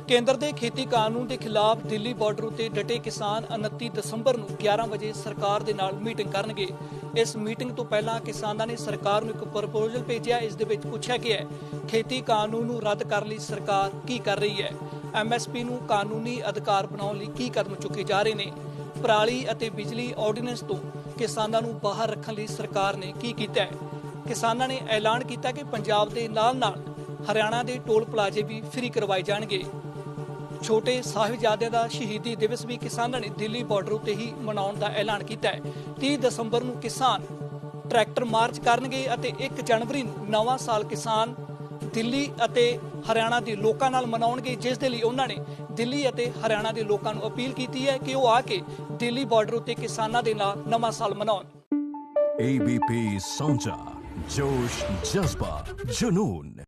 ਕੇਂਦਰ ਦੇ ਖੇਤੀ ਕਾਨੂੰਨ ਦੇ ਖਿਲਾਫ ਦਿੱਲੀ ਬਾਰਡਰ ਉਤੇ ਡਟੇ ਕਿਸਾਨ 29 ਦਸੰਬਰ ਨੂੰ 11 ਵਜੇ ਸਰਕਾਰ ਦੇ ਨਾਲ ਮੀਟਿੰਗ ਕਰਨਗੇ। ਇਸ ਮੀਟਿੰਗ ਤੋਂ ਪਹਿਲਾਂ ਕਿਸਾਨਾਂ ਨੇ ਸਰਕਾਰ ਨੂੰ ਇੱਕ ਪ੍ਰਪੋਜ਼ਲ ਭੇਜਿਆ। ਇਸ ਦੇ ਵਿੱਚ ਪੁੱਛਿਆ ਗਿਆ ਹੈ ਖੇਤੀ ਕਾਨੂੰਨ ਨੂੰ ਰੱਦ ਕਰਨ ਲਈ ਸਰਕਾਰ ਕੀ ਕਰ ਰਹੀ ਹੈ, MSP ਨੂੰ ਕਾਨੂੰਨੀ ਅਧਿਕਾਰ ਬਣਾਉਣ ਲਈ ਕੀ ਕਦਮ ਚੁੱਕੇ ਜਾ ਰਹੇ ਨੇ, ਪਰਾਲੀ ਅਤੇ ਬਿਜਲੀ ਆਰਡੀਨੈਂਸ ਤੋਂ ਕਿਸਾਨਾਂ ਨੂੰ ਬਾਹਰ ਰੱਖਣ ਲਈ ਸਰਕਾਰ ਨੇ ਕੀ ਕੀਤਾ ਹੈ। ਕਿਸਾਨਾਂ ਨੇ ਐਲਾਨ ਕੀਤਾ ਕਿ ਪੰਜਾਬ ਦੇ ਨਾਲ-ਨਾਲ ਹਰਿਆਣਾ ਦੇ ਟੋਲ ਪਲਾਜ਼ੇ ਵੀ ਫ੍ਰੀ ਕਰਵਾਏ ਜਾਣਗੇ। ਛੋਟੇ ਸਾਹਿਬਜ਼ਾਦਿਆਂ ਦਾ ਸ਼ਹੀਦੀ ਦਿਵਸ ਵੀ ਕਿਸਾਨਾਂ ਨੇ ਦਿੱਲੀ ਬਾਰਡਰ ਉੱਤੇ ਹੀ ਮਨਾਉਣ ਦਾ ਐਲਾਨ ਕੀਤਾ ਹੈ। 30 ਦਸੰਬਰ ਨੂੰ ਕਿਸਾਨ ਟਰੈਕਟਰ ਮਾਰਚ ਕਰਨਗੇ ਅਤੇ 1 ਜਨਵਰੀ ਨੂੰ ਨਵਾਂ ਸਾਲ ਕਿਸਾਨ ਦਿੱਲੀ ਅਤੇ ਹਰਿਆਣਾ ਦੇ ਲੋਕਾਂ ਨਾਲ ਮਨਾਉਣਗੇ, ਜਿਸ ਦੇ ਲਈ ਉਹਨਾਂ ਨੇ ਦਿੱਲੀ ਅਤੇ ਹਰਿਆਣਾ ਦੇ ਲੋਕਾਂ ਨੂੰ ਅਪੀਲ ਕੀਤੀ ਹੈ ਕਿ ਉਹ ਆ ਕੇ ਦਿੱਲੀ ਬਾਰਡਰ ਉੱਤੇ ਕਿਸਾਨਾਂ ਦੇ ਨਾਲ ਨਵਾਂ ਸਾਲ ਮਨਾਉਣ। ABP ਸਾਂਝਾ, ਜੋਸ਼, ਜਜ਼ਬਾ, ਜਨੂਨ।